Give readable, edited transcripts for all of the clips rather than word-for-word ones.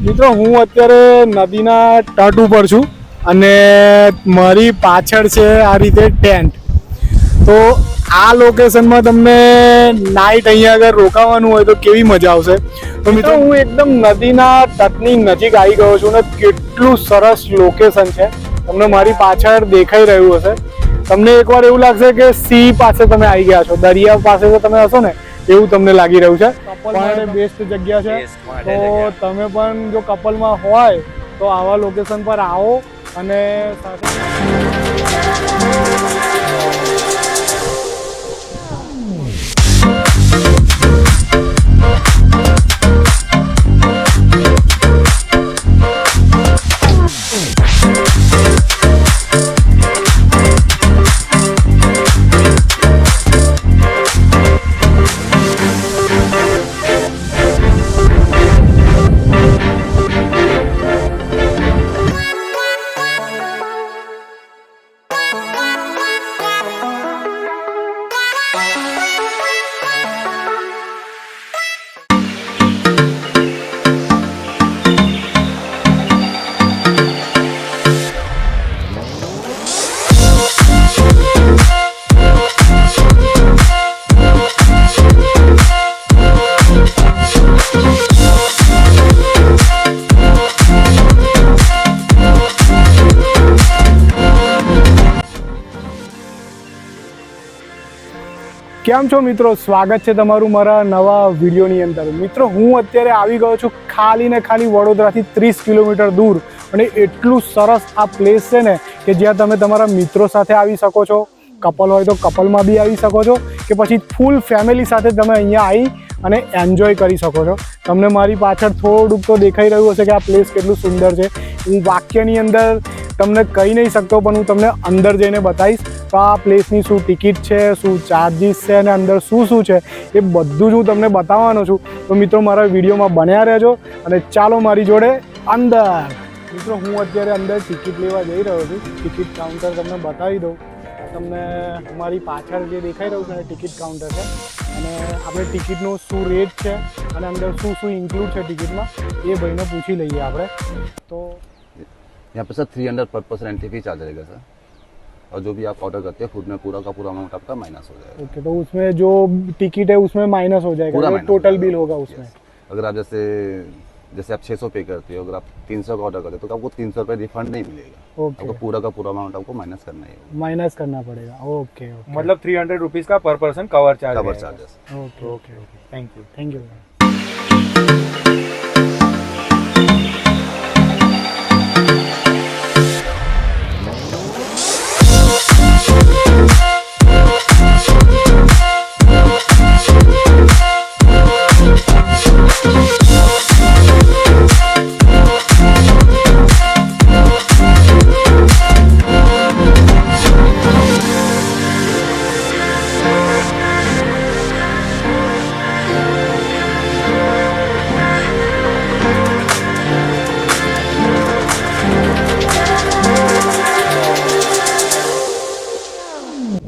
મિત્રો હું અત્યારે નદીના તટ ઉપર છું અને મારી પાછળ છે આ રીતે ટેન્ટ. તો આ લોકેશનમાં તમને નાઇટ અહીંયા આગળ રોકાવાનું હોય તો કેવી મજા આવશે. તો મિત્રો હું એકદમ નદીના તટની નજીક આવી ગયો છું ને કેટલું સરસ લોકેશન છે તમને મારી પાછળ દેખાઈ રહ્યું હશે. તમને એકવાર એવું લાગશે કે સી પાસે તમે આવી ગયા છો, દરિયા પાસે તમે હશો ને એવું તમને લાગી રહ્યું છે. કપલ માટે બેસ્ટ જગ્યા છે. તો તમે પણ જો કપલમાં હોય તો આવા લોકેશન પર આવો અને કેમ છો મિત્રો, સ્વાગત છે તમારું મારા નવા વિડીયોની અંદર. મિત્રો હું અત્યારે આવી ગયો છું ખાલી ને ખાલી વડોદરાથી 30 કિલોમીટર દૂર અને એટલું સરસ આ પ્લેસ છે ને કે જ્યાં તમે તમારા મિત્રો સાથે આવી શકો છો, કપલ હોય તો કપલમાં બી આવી શકો છો કે પછી ફૂલ ફેમિલી સાથે તમે અહીંયા આવી અને એન્જોય કરી શકો છો. તમને મારી પાછળ થોડુંક તો દેખાઈ રહ્યું હશે કે આ પ્લેસ કેટલું સુંદર છે. હું વાક્યની અંદર તમને કહી નહીં શકતો પણ હું તમને અંદર જઈને બતાવીશ. તો આ પ્લેસની શું ટિકિટ છે, શું ચાર્જિસ છે અને અંદર શું છે એ બધું જ હું તમને બતાવવાનો છું. તો મિત્રો મારા વિડીયોમાં બન્યા રહેજો અને ચાલો મારી જોડે અંદર. મિત્રો હું અત્યારે અંદર ટિકિટ લેવા જઈ રહ્યો છું. ટિકિટ કાઉન્ટર તમને બતાવી દઉં. તમને મારી પાછળ જે દેખાઈ રહ્યું છે ને ટિકિટ કાઉન્ટર છે અને આપણે ટિકિટનો શું રેટ છે અને અંદર શું ઇન્ક્લુડ છે ટિકિટમાં એ ભાઈને પૂછી લઈએ આપણે. તો यहाँ पे सर 300 पर पर्सन एंट्री फी चार्ज रहेगा सर, और जो भी आप ऑर्डर करते हैं फूड में पूरा का पूरा अमाउंट आपका माइनस हो जाएगा. ओके, तो उसमें जो टिकट है उसमें माइनस हो जाएगा, टोटल बिल होगा उसमें. अगर आप जैसे आप 600 पे करते हो, अगर आप 300 का ऑर्डर करते हो तो आपको 300 रुपये रिफंड नहीं मिलेगा. आपको पूरा का पूरा अमाउंट आपको माइनस करना है, माइनस करना पड़ेगा. ओके, मतलब 300 रुपीज का पर person cover charges. Okay okay okay, thank you.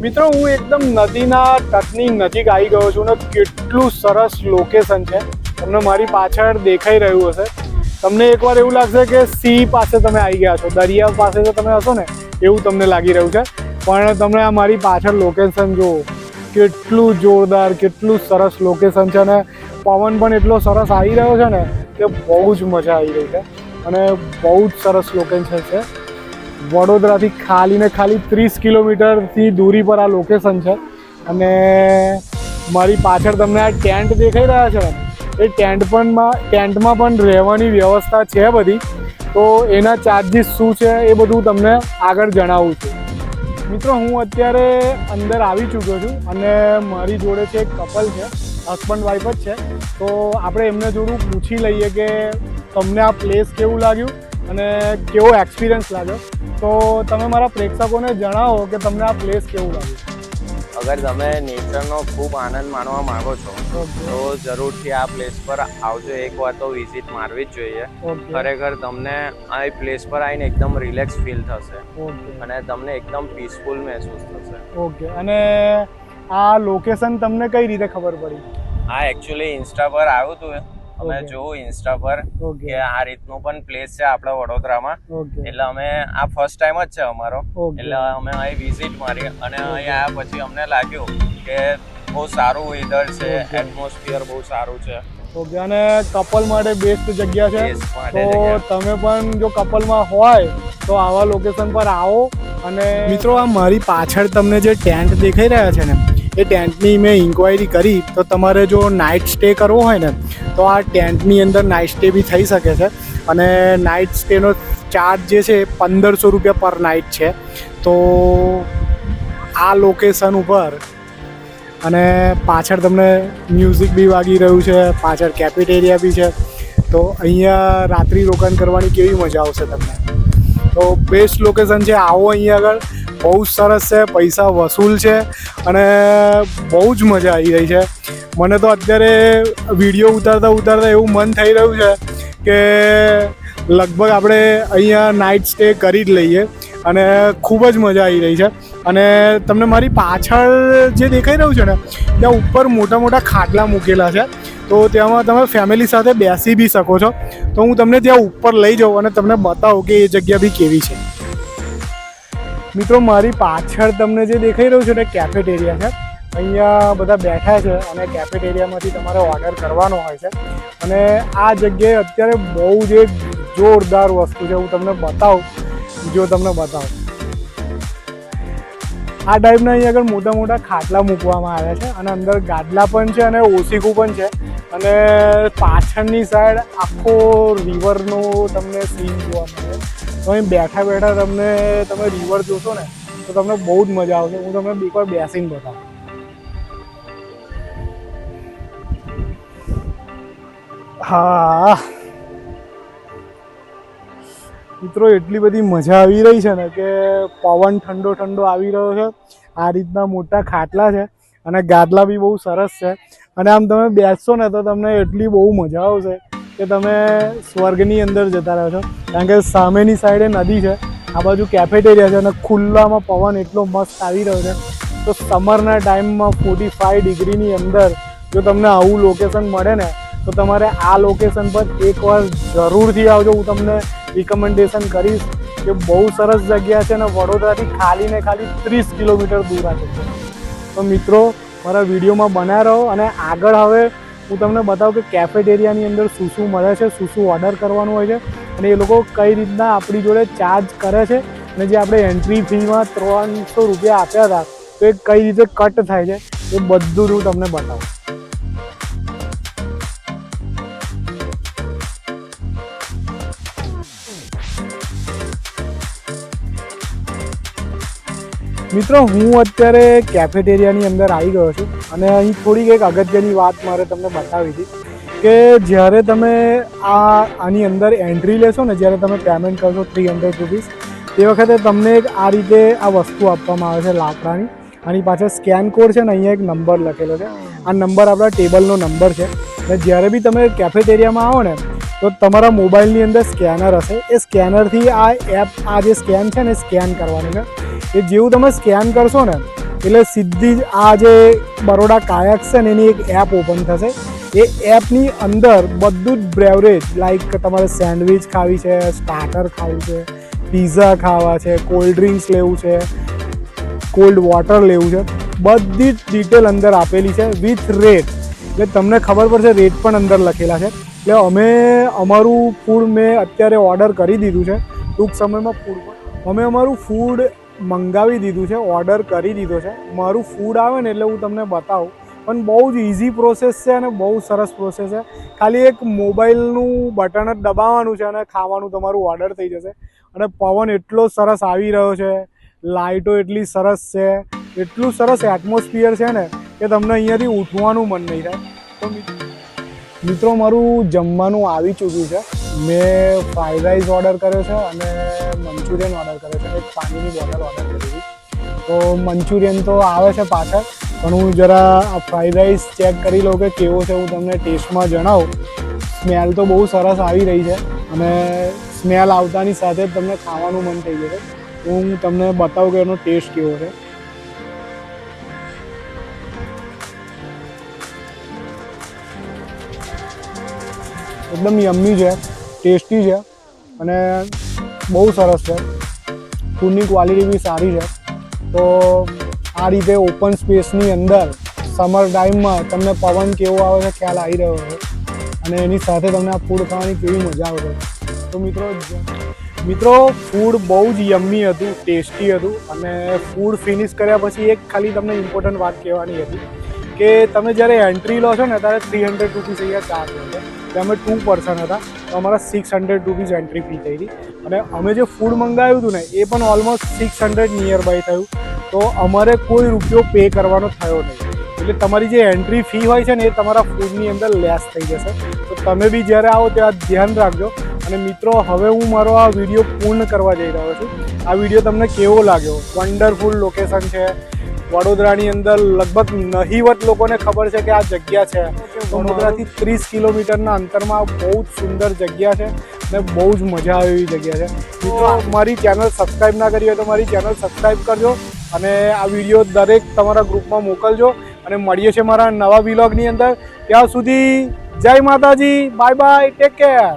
મિત્રો હું એકદમ નદીના તટની નજીક આવી ગયો છું ને કેટલું સરસ લોકેશન છે તમને મારી પાછળ દેખાઈ રહ્યું હશે. તમને એકવાર એવું લાગશે કે સી પાસે તમે આવી ગયા છો, દરિયા પાસે તો તમે હશો ને એવું તમને લાગી રહ્યું છે. પણ તમે આ મારી પાછળ લોકેશન જુઓ, કેટલું જોરદાર, કેટલું સરસ લોકેશન છે અને પવન પણ એટલો સરસ આવી રહ્યો છે ને કે બહુ જ મજા આવી રહી છે અને બહુ જ સરસ લોકેશન છે. વડોદરાથી ખાલી ને ખાલી 30 કિલોમીટરથી દૂરી પર આ લોકેશન છે અને મારી પાછળ તમને આ ટેન્ટ દેખાઈ રહ્યા છે એ ટેન્ટમાં પણ રહેવાની વ્યવસ્થા છે બધી. તો એના ચાર્જિસ શું છે એ બધું તમને આગળ જણાવું છું. મિત્રો હું અત્યારે અંદર આવી ચૂક્યો છું અને મારી જોડે છે એક કપલ છે, હસબન્ડ વાઈફ જ છે. તો આપણે એમને જોડું પૂછી લઈએ કે તમને આ પ્લેસ કેવું લાગ્યું અને કેવો એક્સપિરિયન્સ લાગ્યો. તો તમે મારા પ્રેક્ષકોને જણાવો કે તમને આ પ્લેસ કેવું લાગ્યું. અગર તમે નેચરનો ખૂબ આનંદ માણવા માંગો છો તો જરૂરથી આ પ્લેસ પર આવજો. એકવાર તો વિઝિટ મારવી જ જોઈએ. ખરેખર તમને આ પ્લેસ પર આવીને એકદમ રિલેક્સ ફીલ થશે અને તમને એકદમ પીસફુલ મહેસૂસ થશે. ઓકે, અને આ લોકેશન તમને કઈ રીતે ખબર પડી? આ એકચ્યુઅલી ઇન્સ્ટા પર આવ્યું હતું અમે Okay. જોયું ઇન્સ્ટા પર Okay. કે આ રીતનું પણ પ્લેસ છે આપણા વડોદરામાં, ઓકે એટલે અમે આ ફર્સ્ટ ટાઈમ જ છે અમારો, Okay. એટલે અમે અહીં વિઝિટ મારી અને અહીં આવ્યા પછી અમને લાગ્યું કે બહુ સારું વેધર છે, Okay. એટમોસ્ફિયર બહુ સારું છે. ઓકે. અને કપલ માટે બેસ્ટ જગ્યા છે. Yes, માટે તો જગ્યા. તમે પણ જો કપલમાં હોય તો આવા લોકેશન પર આવો. અને મિત્રો, આ મારી પાછળ તમને જે ટેન્ટ દેખાઈ રહ્યા છે ને, એ ટેન્ટની મેં ઇન્ક્વાયરી કરી તો તમારે જો નાઇટ સ્ટે કરવો હોય ને તો આ ટેન્ટની અંદર નાઇટ સ્ટે બી થઈ શકે છે. અને નાઇટ સ્ટેનો ચાર્જ જે છે એ 1500 રૂપિયા પર નાઇટ છે. તો આ લોકેશન ઉપર અને પાછળ તમને મ્યુઝિક બી વાગી રહ્યું છે, પાછળ કેફેટેરિયા બી છે. તો અહીંયા રાત્રિ રોકાણ કરવાની કેવી મજા આવશે તમને. તો બેસ્ટ લોકેશન છે, આવો અહીંયા આગળ. બહુ જ સરસ છે, પૈસા વસૂલ છે અને બહુ જ મજા આવી રહી છે. મને તો અત્યારે વિડીયો ઉતારતા એવું મન થઈ રહ્યું છે કે લગભગ આપણે અહીંયા નાઇટ સ્ટે કરી જ લઈએ. અને ખૂબ જ મજા આવી રહી છે. અને તમને મારી પાછળ જે દેખાઈ રહ્યું છે ને, ત્યાં ઉપર મોટા મોટા ખાટલા મૂકેલા છે. તો ત્યાંમાં તમે ફેમિલી સાથે બેસી બી શકો છો. તો હું તમને ત્યાં ઉપર લઈ જાઉં અને તમને બતાવું કે એ જગ્યા બી કેવી છે. મિત્રો, મારી પાછળ તમને જે દેખાઈ રહ્યું છે ને, કેફેટેરિયા છે. અહીંયા બધા બેઠા છે અને કેફેટેરિયામાંથી તમારે ઓર્ડર કરવાનો હોય છે. અને આ જગ્યાએ અત્યારે બહુ જ એક જોરદાર વસ્તુ છે, હું તમને બતાવું. જો તમને બતાવું, આ ટાઈપના અહીંયા આગળ મોટા મોટા ખાટલા મૂકવામાં આવ્યા છે અને અંદર ગાદલા પણ છે અને ઓશીકું પણ છે. અને પાછળની સાઈડ આખો રિવરનો તમને સીન જોવા મળે. તો અહીં બેઠા બેઠા તમે રિવર જોશો ને તો તમને બહુ જ મજા આવશે. હું તમને એકવાર બેસીને બતાવું. હા મિત્રો, એટલી બધી મજા આવી રહી છે ને કે પવન ઠંડો ઠંડો આવી રહ્યો છે. આ રીતના મોટા ખાટલા છે અને ગાદલા બી બહુ સરસ છે. અને આમ તમે બેસશો ને તો તમને એટલી બહુ મજા આવશે કે તમે સ્વર્ગની અંદર જતા રહો છો. કારણ કે સામેની સાઈડે નદી છે, આ બાજુ કેફેટેરિયા છે અને ખુલ્લામાં પવન એટલો મસ્ત આવી રહ્યો છે. તો સમરના ટાઈમમાં 45 ડિગ્રીની અંદર જો તમને આવું લોકેશન મળે ને તો તમારે આ લોકેશન પર એકવાર જરૂરથી આવજો. હું તમને રિકમેન્ડેશન કરીશ કે બહુ સરસ જગ્યા છે અને વડોદરાથી ખાલી ને ખાલી 30 કિલોમીટર દૂર આ જગ્યા. તો મિત્રો, મારા વિડીયોમાં બનાવી રહો. અને આગળ હવે હું તમને બતાવું કે કેફેટેરિયાની અંદર શું શું મળે છે, શું શું ઓર્ડર કરવાનું હોય છે અને એ લોકો કઈ રીતના આપણી જોડે ચાર્જ કરે છે. અને જે આપણે એન્ટ્રી ફીમાં 300 રૂપિયા આપ્યા હતા તો એ કઈ રીતે કટ થાય છે એ બધું હું તમને બતાવું. મિત્રો, હું અત્યારે કેફેટેરિયાની અંદર આવી ગયો છું અને અહીં થોડીક એક અગત્યની વાત મારે તમને બતાવી હતી કે જ્યારે તમે આની અંદર એન્ટ્રી લેશો ને, જ્યારે તમે પેમેન્ટ કરશો 300 રૂપીસ, તે વખતે તમને એક આ રીતે આ વસ્તુ આપવામાં આવે છે લાકડાની. આની પાછળ સ્કેન કોડ છે ને, અહીંયા એક નંબર લખેલો છે. આ નંબર આપણા ટેબલનો નંબર છે. અને જ્યારે બી તમે કેફેટેરિયામાં આવો ને તો તમારા મોબાઈલની અંદર સ્કેનર હશે. એ સ્કેનરથી આ જે સ્કેન છે ને, સ્કેન કરવાનું છે. એ જેવું તમે સ્કેન કરશો ને એટલે સીધી જ આ જે બરોડા કાયક છે ને એની એક એપ ઓપન થશે. એ એપની અંદર બધું જ બ્રેવરેજ, લાઈક તમારે સેન્ડવિચ ખાવી છે, સ્ટાર્ટર ખાવું છે, પીઝા ખાવા છે, કોલ્ડ ડ્રિંક્સ લેવું છે, કોલ્ડ વોટર લેવું છે, બધી જ ડિટેલ અંદર આપેલી છે વિથ રેટ. એટલે તમને ખબર પડશે, રેટ પણ અંદર લખેલા છે. એટલે અમે અમારું ફૂડ મેં અત્યારે ઓર્ડર કરી દીધું છે. ટૂંક સમયમાં અમે અમારું ફૂડ મંગાવી દીધું છે, ઓર્ડર કરી દીધો છે. મારું ફૂડ આવે ને એટલે હું તમને બતાવું. પણ બહુ જ ઇઝી પ્રોસેસ છે અને બહુ સરસ પ્રોસેસ છે. ખાલી એક મોબાઈલનું બટન જ દબાવવાનું છે અને ખાવાનું તમારું ઓર્ડર થઈ જશે. અને પવન એટલો સરસ આવી રહ્યો છે, લાઇટો એટલી સરસ છે, એટલું સરસ એટમોસ્ફિયર છે ને કે તમને અહીંયાથી ઉઠવાનું મન નહીં થાય. તો મિત્રો, મારું જમવાનું આવી ચૂક્યું છે. મેં ફ્રાઈડ રાઈસ ઓર્ડર કર્યો છે અને મંચુરિયન ઓર્ડર કર્યો છે. એક પાણીની બોટલ ઓર્ડર કરી હતી. તો મંચુરિયન તો આવે છે પાછળ, પણ હું જરા આ ફ્રાઈડ રાઈસ ચેક કરી લઉં કે કેવો છે. હું તમને ટેસ્ટમાં જણાવું. સ્મેલ તો બહુ સરસ આવી રહી છે અને સ્મેલ આવતાની સાથે જ તમને ખાવાનું મન થઈ જશે. તો હું તમને બતાવું કે એનો ટેસ્ટ કેવો છે. એકદમ યમ્મી છે, ટેસ્ટી છે અને બહુ સરસ છે. ફૂડની ક્વોલિટી બી સારી છે. તો આ રીતે ઓપન સ્પેસની અંદર સમર ટાઈમમાં તમને પવન કેવો આવે છે ખ્યાલ આવી રહ્યો છે અને એની સાથે તમને આ ફૂડ ખાવાની કેવી મજા આવશે. તો મિત્રો ફૂડ બહુ જ યમ્મી હતું, ટેસ્ટી હતું અને ફૂડ ફિનિશ કર્યા પછી એક ખાલી તમને ઇમ્પોર્ટન્ટ વાત કહેવાની હતી કે તમે જ્યારે એન્ટ્રી લો છો ને ત્યારે 300 રૂપીસ અહીંયા ચાર્જ હોય છે. અમે 2 પર્સન હતા તો અમારા 600 રૂપીસ એન્ટ્રી ફી થઈ હતી અને અમે જે ફૂડ મંગાવ્યું હતું ને એ પણ ઓલમોસ્ટ 600 નિયર બાય થયું. તો અમારે કોઈ રૂપિયો પે કરવાનો થયો નહીં. એટલે તમારી જે એન્ટ્રી ફી હોય છે ને એ તમારા ફૂડની અંદર લેસ થઈ જશે. તો તમે બી જ્યારે આવો ત્યાં ધ્યાન રાખજો. અને મિત્રો હવે હું મારો આ વિડીયો પૂર્ણ કરવા જઈ રહ્યો છું. આ વિડીયો તમને કેવો લાગ્યો? વન્ડરફુલ લોકેશન છે. વડોદરાની અંદર લગભગ નહીવત લોકોને ખબર છે કે આ જગ્યા છે. વડોદરાથી 30 કિલોમીટરના અંતરમાં બહુ જ સુંદર જગ્યા છે અને બહુ જ મજા આવે એવી જગ્યા છે. મિત્રો મારી ચેનલ સબસ્ક્રાઈબ ના કરી હોય તો મારી ચેનલ સબસ્ક્રાઈબ કરજો અને આ વિડીયો દરેક તમારા ગ્રુપમાં મોકલજો. અને મળીએ છીએ મારા નવા વ્લોગની અંદર. ત્યાં સુધી જય માતાજી, બાય બાય, ટેક કેર.